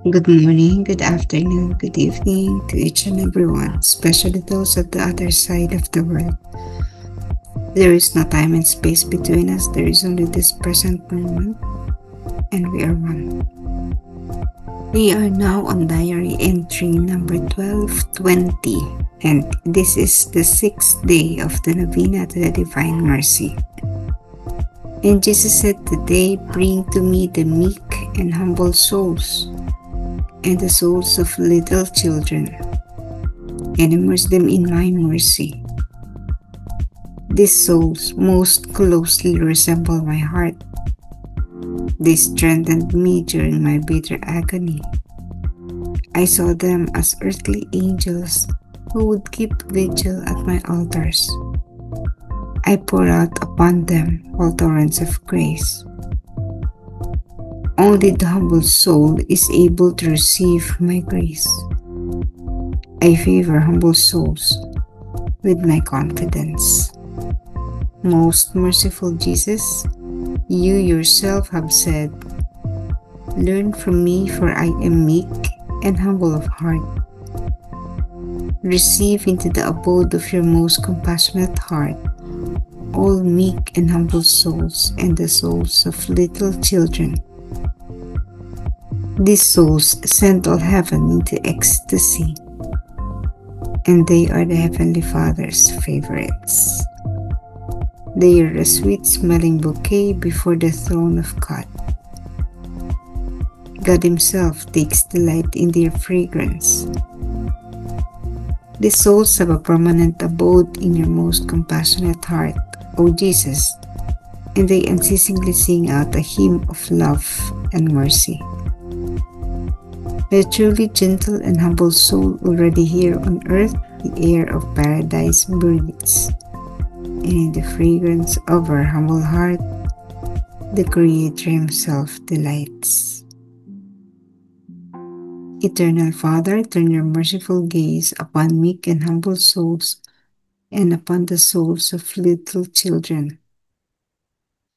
Good morning, good afternoon, good evening to each and everyone, especially those at the other side of the world. There is no time and space between us, there is only this present moment, and we are one. We are now on diary entry number 1220, and this is the 6th day of the Novena to the Divine Mercy. And Jesus said, "Today bring to me the meek and humble souls, and the souls of little children, and immerse them in my mercy." These souls most closely resemble my heart. They strengthened me during my bitter agony. I saw them as earthly angels who would keep vigil at my altars. I poured out upon them all torrents of grace. Only the humble soul is able to receive my grace. I favor humble souls with my confidence. Most merciful Jesus, you yourself have said, "Learn from me, for I am meek and humble of heart." Receive into the abode of your most compassionate heart all meek and humble souls and the souls of little children. These souls send all heaven into ecstasy, and they are the Heavenly Father's favorites. They are a sweet-smelling bouquet before the throne of God. God Himself takes delight in their fragrance. These souls have a permanent abode in your most compassionate heart, O Jesus, and they unceasingly sing out a hymn of love and mercy. The truly gentle and humble soul already here on earth, the air of paradise breathes, and in the fragrance of our humble heart, the Creator Himself delights. Eternal Father, turn your merciful gaze upon meek and humble souls and upon the souls of little children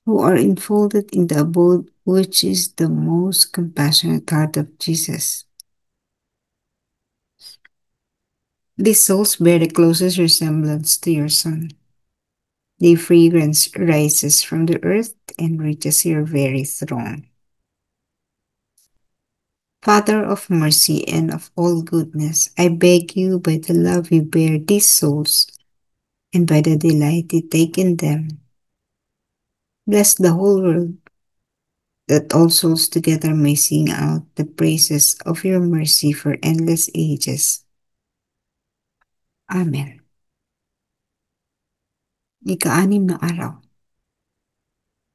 who are enfolded in the abode which is the most compassionate heart of Jesus. These souls bear the closest resemblance to your Son. Their fragrance rises from the earth and reaches your very throne. Father of mercy and of all goodness, I beg you, by the love you bear these souls, and by the delight you take in them, bless the whole world, that all souls together may sing out the praises of your mercy for endless ages. Amen. Ika-6 na araw.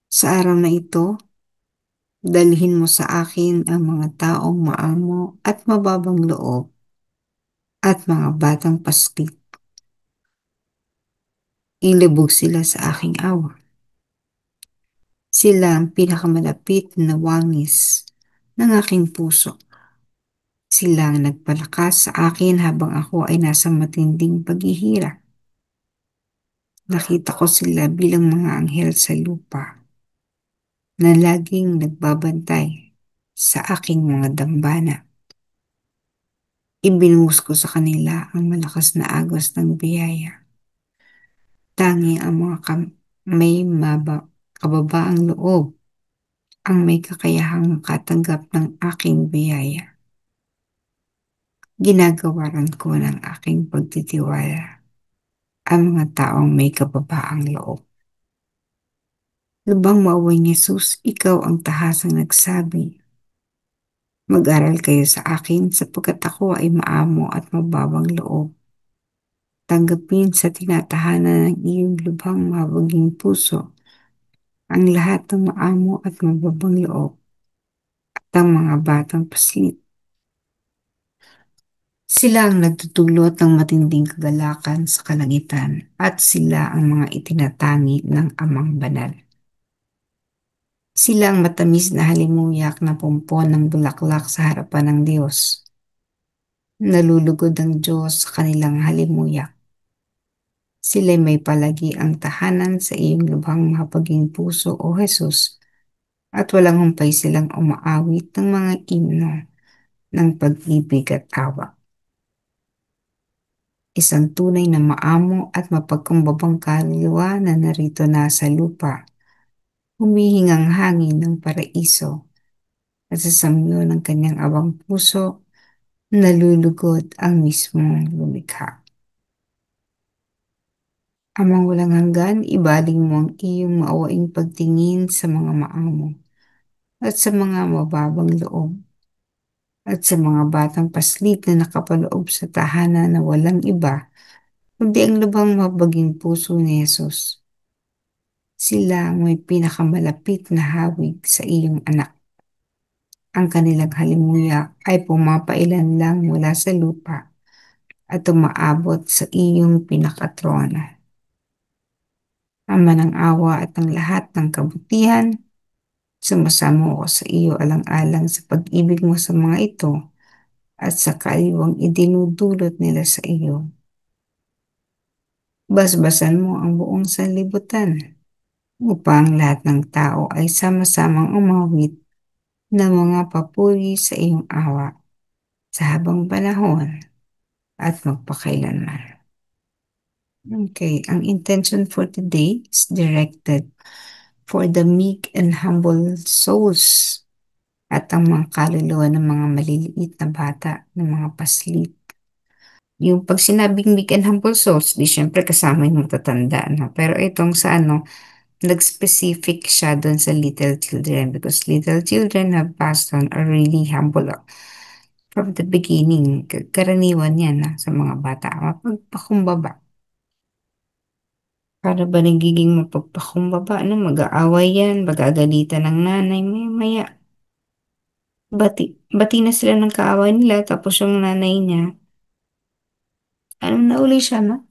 Sa araw na ito, dalhin mo sa akin ang mga taong maamo at mababang loob at mga batang paslit. Ilubog sila sa aking awa. Sila ang pinakamalapit na wangis ng aking puso. Sila ang nagpalakas sa akin habang ako ay nasa matinding paghihirap. Nakita ko sila bilang mga anghel sa lupa na laging nagbabantay sa aking mga dambana. Ibinuhos ko sa kanila ang malakas na agos ng biyaya. Tanging ang mga may kababaang loob ang may kakayahang makatanggap ng aking biyaya. Ginagawaran ko ng aking pagtitiwala ang mga taong may kababaang loob. Lubang maaway ni Jesus, ikaw ang tahasang nagsabi, "Mag-aral kayo sa akin sapagkat ako ay maamo at mababang loob." Tanggapin sa tinatahanan ng iyong lubhang mabaging puso ang lahat ng maamo at mababang loob at ang mga batang paslit. Sila ang nagtutulot ng matinding kagalakan sa kalangitan at sila ang mga itinatangi ng Amang Banal. Sila ang matamis na halimuyak na pumpon ng bulaklak sa harapan ng Diyos. Nalulugod ang Diyos sa kanilang halimuyak. Sila'y may palagi ang tahanan sa iyong lubhang mapaging puso, O Jesus, at walang humpay silang umaawit ng mga imno ng pag-ibig at awa. Isang tunay na maamo at mapagkumbabang kaluluwa na narito na sa lupa, humihingang hangin ng paraiso at sa samyo ng kanyang awang puso, nalulugod ang mismong lumikha. Amang walang hanggan, ibaling mo ang iyong maawaing pagtingin sa mga maamo at sa mga mababang loob at sa mga batang paslit na nakapaloob sa tahanan na walang iba kundi ang lubhang mabaging puso ni Jesus. Sila ang may pinakamalapit na hawig sa iyong anak. Ang kanilang halimuyak ay pumapailan lang mula sa lupa at umaabot sa iyong pinakatrono. Ama ng awa at ng lahat ng kabutihan, sumasamo ako sa iyo alang-alang sa pag-ibig mo sa mga ito at sa kaliwang idinudulot nila sa iyo. Basbasan mo ang buong sanlibutan upang lahat ng tao ay sama-samang umawit ng mga papuri sa iyong awa sa habang panahon at magpakailanman. Okay, ang intention for today is directed for the meek and humble souls at ang mga kaluluwa ng mga maliliit na bata, ng mga paslit. Yung pag sinabing meek and humble souls, di syempre kasama yung matatanda, no? Pero itong sa ano, nag-specific siya doon sa little children because little children have passed on are really humble from the beginning. Karaniwan yan sa mga bata, mapagpakumbaba. Para ba nagiging mapagpakumbaba, ano, mag-aaway yan, magagalitan ng nanay, maya, bati, bati na sila ng kaaway nila, tapos yung nanay niya, ano na uli siya, no?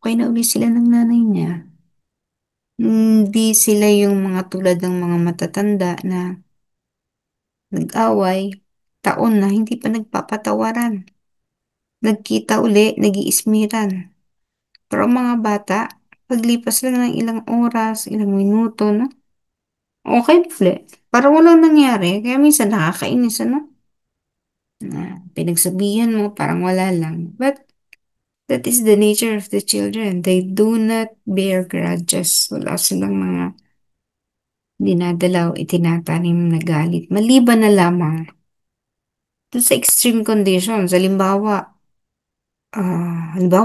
Okay na uli sila ng nanay niya. Hindi sila yung mga tulad ng mga matatanda na nag-away, taon na hindi pa nagpapatawaran. Nagkita uli, nag-iismiran. Pero ang mga bata, paglipas lang ng ilang oras, ilang minuto, no? Okay, ulit. Parang walang nangyari. Kaya minsan nakakainis, ano? Na pinagsabihan mo, parang wala lang. But that is the nature of the children. They do not bear grudges. Wala silang mga dinadalaw, itinatanim na galit. Maliban na lamang dun sa extreme conditions. Halimbawa,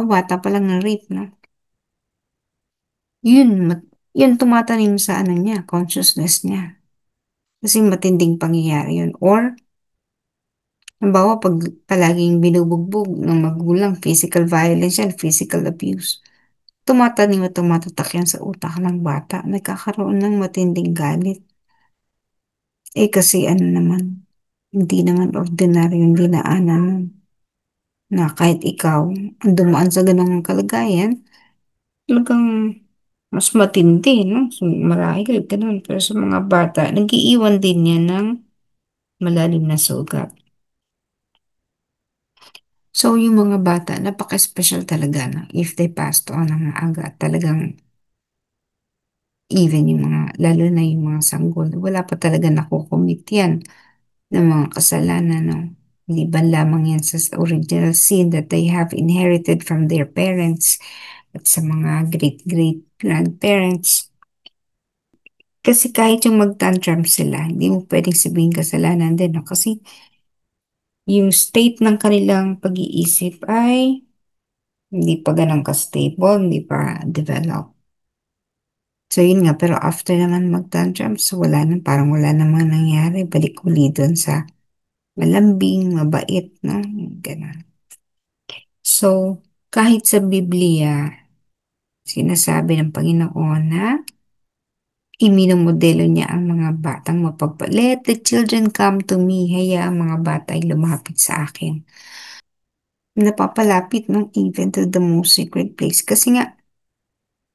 bata pa lang na rape, no? Yun, yun tumatanim sa ano niya, consciousness niya. Kasi matinding pangyayari yun. Or, halimbawa, pag palaging binubugbog ng magulang, physical violence yan, physical abuse. Tumatanim at tumatatak yan sa utak ng bata. Nagkakaroon ng matinding galit. Kasi ano naman, hindi naman ordinaryo yung dinaanan nun. Na kahit ikaw, ang dumaan sa ganong kalagayan, talagang mas matindi, no? So, marahil, ganun. Pero sa mga bata, nag-iiwan din yan ng malalim na sugat. So, yung mga bata, napaka-special talaga, no? If they passed on ng maaga, talagang even yung mga, lalo na yung mga sanggol, wala pa talaga nakukumit yan ng mga kasalanan, no? Liban lamang yan sa original sin that they have inherited from their parents at sa mga great-great-grandparents. Kasi kahit yung mag-tantrum sila, hindi mo pwedeng sabihin kasalanan din, no? Kasi yung state ng kanilang pag-iisip ay hindi pa ganun ka-stable, hindi pa develop. So yun nga, pero after naman mag-tantrum, so wala na, parang wala namang nangyari, balik uli dun sa malambing, mabait, no? Ganun. So, kahit sa Biblia, sinasabi ng Panginoon na iminomodelo niya ang mga batang Let the children come to me. Haya ang mga bata ay lumapit sa akin. Napapalapit ng even to the most sacred place. Kasi nga,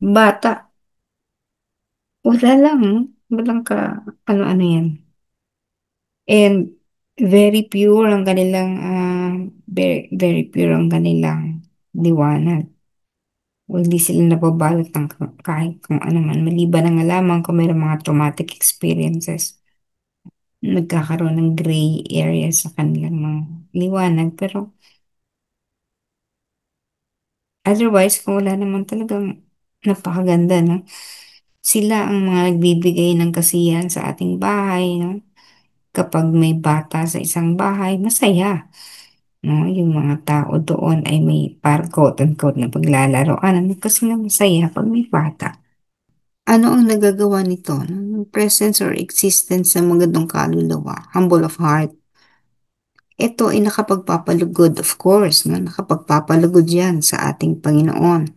bata, wala lang. Walang ka, ano-ano yan. And very pure ang kanilang, very pure ang kanilang liwanag. O hindi sila nababalot ng kahit kung ano man. Maliban na nga lamang kung mayroong mga traumatic experiences. nagkakaroon ng gray area sa kanilang mga liwanag. Pero otherwise, kung wala naman talagang napakaganda, no? Sila ang mga nagbibigay ng kasiyahan sa ating bahay, no? Kapag may bata sa isang bahay, masaya. No, yung mga tao doon ay may par quote-unquote na paglalaroan. Ano kasi nga masaya pag may bata. Ano ang nagagawa nito? No? Yung presence or existence ng mga ganong kaluluwa, humble of heart. Ito ay nakapagpapalugod, of course, no? Nakapagpapalugod yan sa ating Panginoon.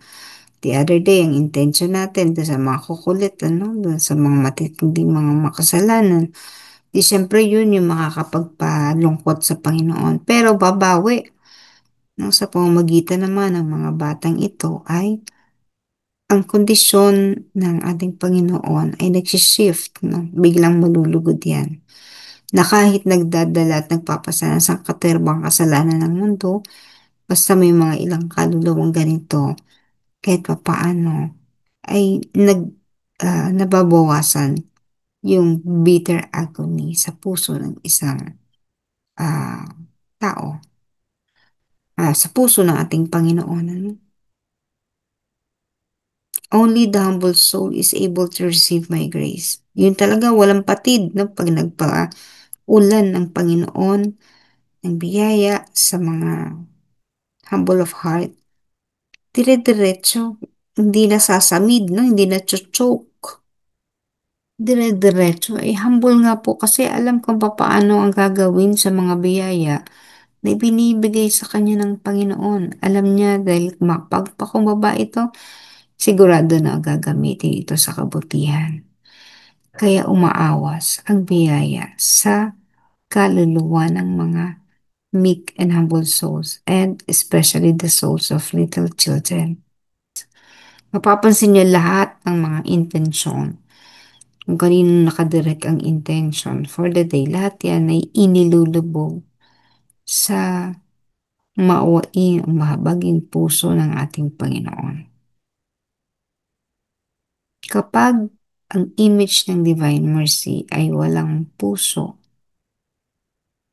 The other day, ang intention natin doon sa mga kukulit, ano? Doon sa mga matitinding mga makasalanan. Di syempre yun yung makakapagpalungkot sa Panginoon. Pero babawi. No? Sa pamamagitan naman ng mga batang ito ay ang kondisyon ng ating Panginoon ay nagsishift, no? Biglang malulugod yan. Na kahit nagdadala at nagpapasana sa katerbang kasalanan ng mundo, basta may mga ilang kaluluwang ganito, kahit papaano, ay nababawasan yung bitter agony sa puso ng isang ah, tao, sa puso ng ating Panginoon. Ano? Only the humble soul is able to receive my grace. Yun talaga, walang patid, no? Pag nagpa-ulan ng Panginoon, ng biyaya sa mga humble of heart, dire-diretso, hindi na sasamid, no? Hindi na choke. Dire-diretso. Eh, humble nga po kasi alam kung paano ang gagawin sa mga biyaya na ibinibigay sa kanya ng Panginoon. Alam niya dahil mapagpakumbaba ito, sigurado na gagamitin ito sa kabutihan. Kaya umaawas ang biyaya sa kaluluwa ng mga meek and humble souls, and especially the souls of little children. Mapapansin niyo lahat ng mga intensyon. Kung kanino nakadirect ang intention for the day, lahat yan ay inilulubog sa maawain, mahabaging puso ng ating Panginoon. Kapag ang image ng Divine Mercy ay walang puso,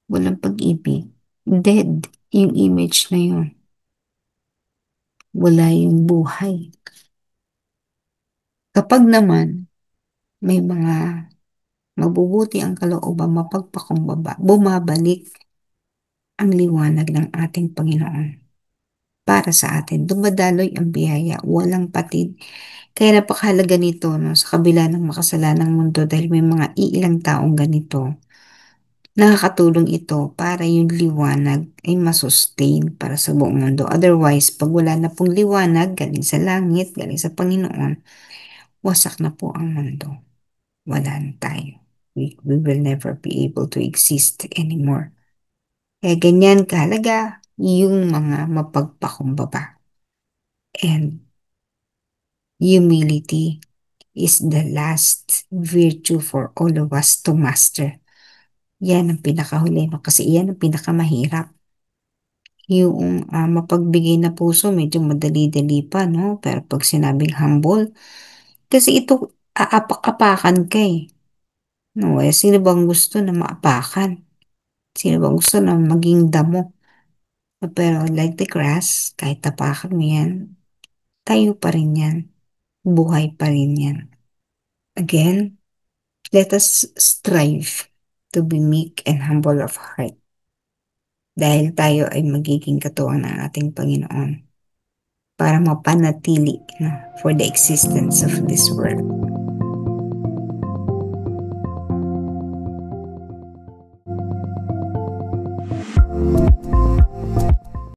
walang pag-ibig, dead yung image na yun. Wala yung buhay. Kapag naman may mga mabubuti ang kalooban mapagpakumbaba, bumabalik ang liwanag ng ating Panginoon para sa atin. Dumadaloy ang biyaya, walang patid. Kaya napakahalaga nito, no, sa kabila ng makasalanang mundo dahil may mga iilang taong ganito. Nakakatulong ito para yung liwanag ay masustain para sa buong mundo. Otherwise, pag wala na pong liwanag, galing sa langit, galing sa Panginoon, wasak na po ang mundo. Wala na tayo. We will never be able to exist anymore. Kaya ganyan kahalaga yung mga mapagpakumbaba. And humility is the last virtue for all of us to master. Yan ang pinakahuli, no? Kasi yan ang pinakamahirap. Yung mapagbigay na puso, medyo madali-dali pa, no? Pero pag sinabing humble, kasi ito, aapak-apakan ka eh. No, eh, sino bang gusto na maapakan? Sino bang gusto na maging damo? Pero like the grass, kahit tapakan mo yan, tayo pa rin yan. Buhay pa rin yan. Again, let us strive to be meek and humble of heart. Dahil tayo ay magiging katuwang ng ating Panginoon para mapanatili, no, for the existence of this world.